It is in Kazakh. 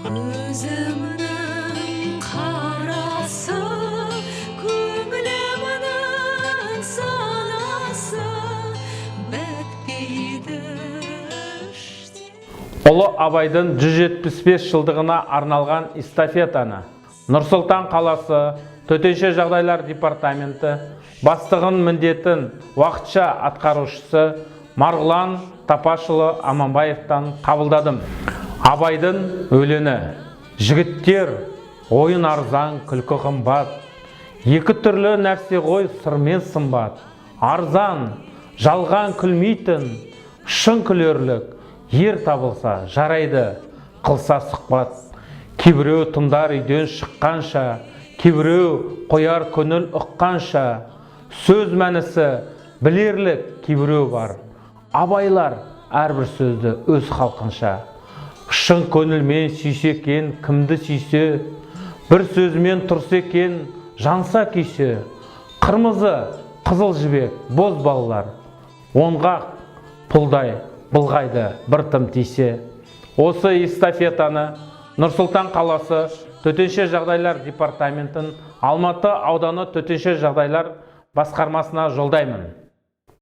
Көзімнің қарасы, көңілімнің санасы бітпейді іште. Ұлы Абайдың 175 жылдығына арналған эстафетаны Нұр-Сұлтан қаласы Төтенше жағдайлар департаменті бастығын міндетін уақытша атқарушысы Марғұлан Тапашұлы Аманбаевтан қабылдадым. Абайдың өлеңі: жігіттер, ойын арзан, күлкі қымбат, екі түрлі нәрсе ғой сырмен сымбат. Арзан, жалған күлмейтін, шын күлерлік, ер табылса жарайды, қылса сұхбат. Кейбіреу тыңдар үйден шыққанша, кейбіреу қояр көңіл ұққанша, сөз мәнісі білерлік кейбіреу бар. Абайлар әрбір сөзді өз халқынша. Шын көңілмен сүйсе екен, кімді сүйсе, бір сөзмен тұрса екен, жанса күйсе. Қырмызы, қызыл жібек, боз балалар, оңғақ пұлдай былғайды бір тым тисе. Осы эстафетаны Нұр-Сұлтан қаласы Төтенше жағдайлар департаментін Алматы ауданы Төтенше жағдайлар басқармасына жолдаймын.